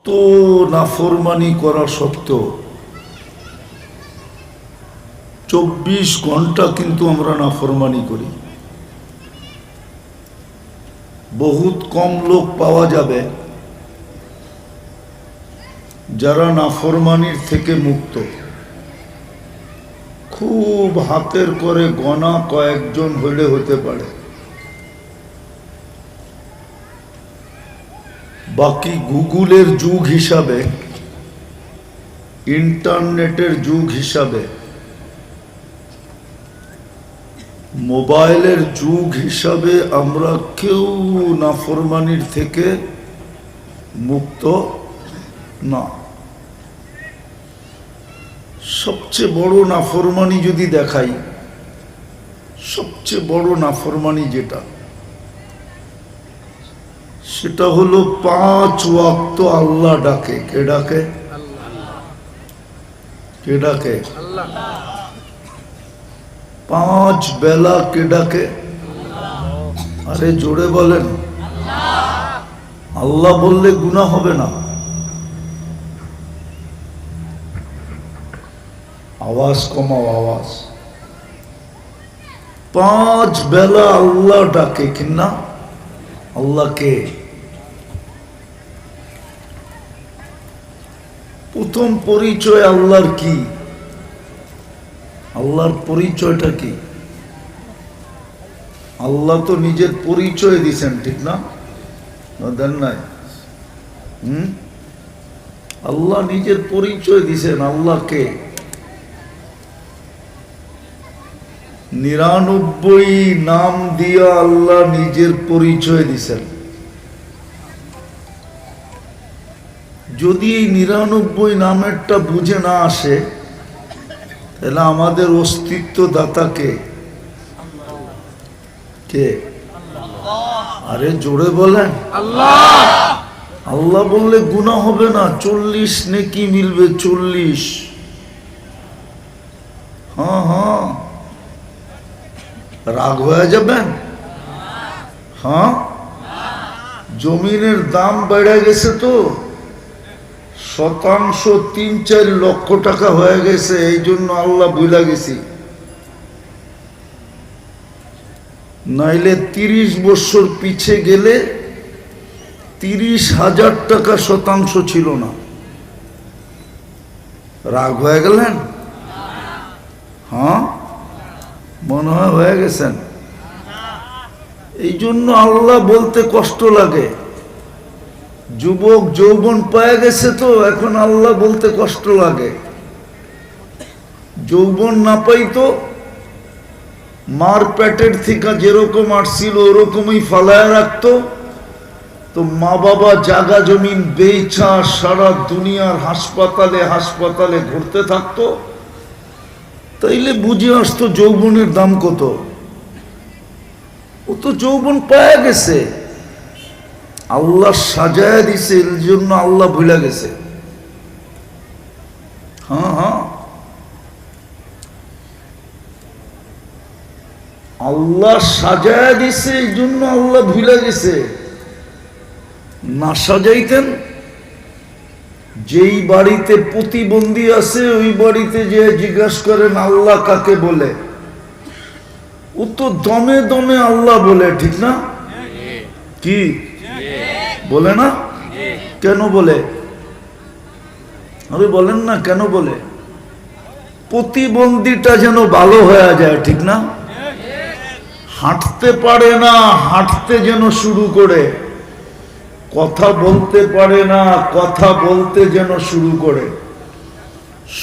তো নাফরমানি করা সত্ত্বেও 24 ঘন্টা কিন্তু আমরা নাফরমানি করি। বহুত কম লোক পাওয়া যাবে যারা নাফরমানির থেকে মুক্ত। খুব হাতের করে গোনা কয়েকজন হলে হতে পারে, বাকি গুগলের যুগ হিসাবে, ইন্টারনেটের যুগ হিসাবে, মোবাইলের যুগ হিসাবে আমরা কেউ নাফরমানির থেকে মুক্ত না। সবচেয়ে বড় নাফরমানি যদি দেখাই, সবচেয়ে বড় নাফরমানি যেটা, সেটা হলো 5 ওয়াক্ত আল্লাহ ডাকে। কে ডাকে? কে ডাকে? 5 বেলা কে ডাকে? আরে জোরে বলেন। আল্লাহ বললে গুনাহ হবে না? আওয়াজ কমাও, আওয়াজ। 5 বেলা আল্লাহ ডাকে কিনা? আল্লাহকে প্রথম পরিচয় আল্লাহর কি? আল্লাহর পরিচয়টা কি? আল্লাহ তো নিজের পরিচয় দিছেন, ঠিক না? দেন নাই? আল্লাহ নিজের পরিচয় দিছেন। আল্লাহকে 99 নাম দিয়া আল্লাহ নিজের পরিচয় দিছেন। যদি এই 99 নামেরটা বুঝে না আসে, তাহলে আমাদের অস্তিত্ব দাতাকে কে? আরে জোরে বলেন। আল্লাহ। আল্লাহ বললে গুনাহ হবে না, 40 নেকি মিলবে। 40। হ্যাঁ হ্যাঁ, রাগ হয়ে যাবেন? হ্যাঁ, জমিনের দাম বেড়ে গেছে তো, শতাংশ 3-4 লক্ষ টাকা হয়ে গেছে। এই জন্য আল্লাহ ভুলা গেছি। নাইলে 30 বছর পিছে গেলে 30,000 টাকা শতাংশ ছিল না। রাগ হয়ে গেলেন? হ্যাঁ, মনে হয় হয়ে গেছেন। এই জন্য আল্লাহ বলতে কষ্ট লাগে। যুবক যৌবন পায়ে গেছে তো এখন আল্লাহ বলতে কষ্ট লাগে। যৌবন না পাইতো, মার পেটের থেকে যেরকম আসছিল ওরকমই ফালায় রাখতো, তো মা বাবা জাগা জমিন বেচা সারা দুনিয়ার হাসপাতালে হাসপাতালে ঘুরতে থাকতো, তাইলে বুঝে আসতো যৌবনের দাম কত। ও তো যৌবন পায়ে গেছে, আল্লাহ সাজায় দিছে, এর জন্য আল্লাহ ভুলে গেছে। হ্যাঁ হ্যাঁ, আল্লাহ সাজায় দিছে, এই জন্য আল্লাহ ভুলে গেছে। না সাজাইতেন, যেই বাড়িতে প্রতিবন্ধী আছে ওই বাড়িতে যে জিজ্ঞাসা করেন আল্লাহ কাকে বলে, ও তো দমে দমে আল্লাহ বলে, ঠিক না? কি বলে না? কেন বলে? আরে বলেন না, কেন বলে? প্রতিবন্ধীটা যেন ভালো হয়ে যায়, ঠিক না? হাঁটতে পারে না, হাঁটতে যেন শুরু করে। কথা বলতে পারে না, কথা বলতে যেন শুরু করে।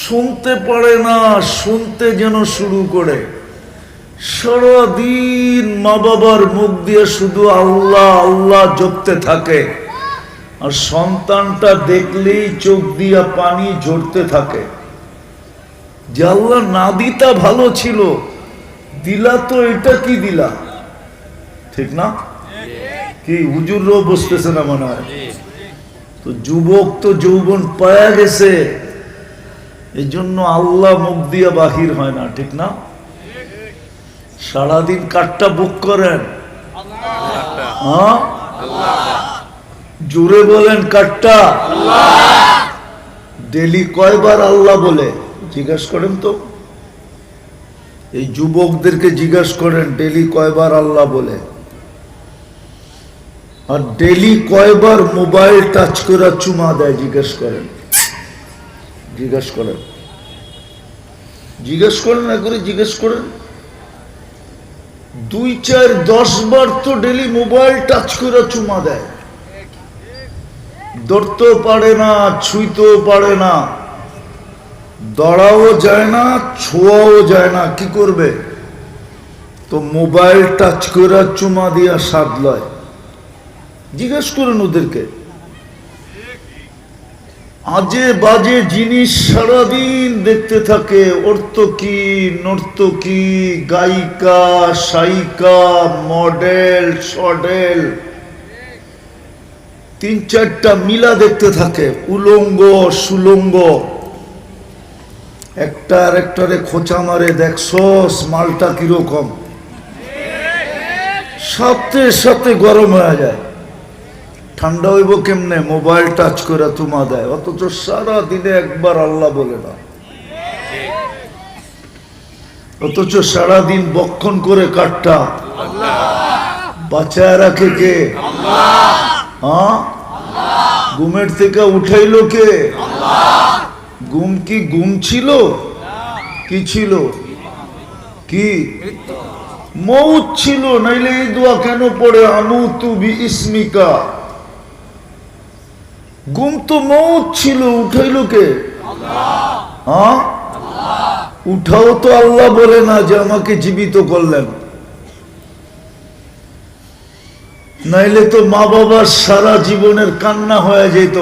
শুনতে পারে না, শুনতে যেন শুরু করে। সারাদিন মা বাবার মুখ দিয়ে শুধু আল্লাহ আল্লাহ জপতে থাকে, আর সন্তানটা দেখলেই চোখ দিয়া পানি ঝরতে থাকে। যে আল্লাহ না দিতা ভালো ছিল, দিলা তো এটা কি দিলা, ঠিক না? কি হুজুরও বসতেছে না মনে হয়? তো যুবক তো যৌবন পায়া গেছে, এই জন্য আল্লাহ মুখ দিয়া বাহির হয় না, ঠিক না? সারাদিন কাঠটা বুক করেন, হ্যাঁ জোরে বলেন কাটটা। ডেলি কয়বার আল্লাহ বলে জিজ্ঞাসা করেন তো, এই যুবকদেরকে জিজ্ঞাসা করেন ডেলি কয়বার আল্লাহ বলে, আর ডেলি কয়বার মোবাইল টাচ করে চুমা দেয় জিজ্ঞাসা করেন, জিজ্ঞাসা করেন, জিজ্ঞেস করেন, না করে জিজ্ঞেস করেন। 2, 4, 10 বার তো ডেলি মোবাইল টাচ করে চুমা দেয়, ধরতেও পারে না, ছুঁইতেও পারে না, দড়াও যায় না, ছোঁয়াও যায় না, কি করবে? তো মোবাইল টাচ করে চুমা দিয়া স্বাদ লয়। জিজ্ঞেস করেন ওদেরকে। আজে বাজে জিনিস সারাদিন দেখতে থাকে, অর্থকি, নর্তকী, গায়িকা, সায়িকা, মডেল, সডেল, 3-4টা মিলা দেখতে থাকে, উলঙ্গ সুলঙ্গ, একটা আর একটারে খোঁচা মারে, দেখছস মালটা কিরকম, সাথে সাথে গরম হয়ে যায়। ঠান্ডা হইব কেমনে? মোবাইল টাচ করে তুমা দেয়, অথচ সারা দিনে একবার আল্লাহ বলে না, অথচ সারাদিন বক্ষণ করে কাটটা বাঁচায় রাখে কে? হ্যাঁ, ঘুমের থেকে উঠাইলো কে? ঘুম কি ঘুম ছিল? কি ছিল? কি মউত ছিল? নাইলে এই দোয়া কেন পড়ে, আমুতু বিইসমিকা? ঘুম তো মউত ছিল, উঠাইলো কে? হ্যাঁ, উঠাও তো আল্লাহ বলে না যে আমাকে জীবিত করলেন। নাইলে তো মা বাবার সারা জীবনের কান্না হয়ে যেত।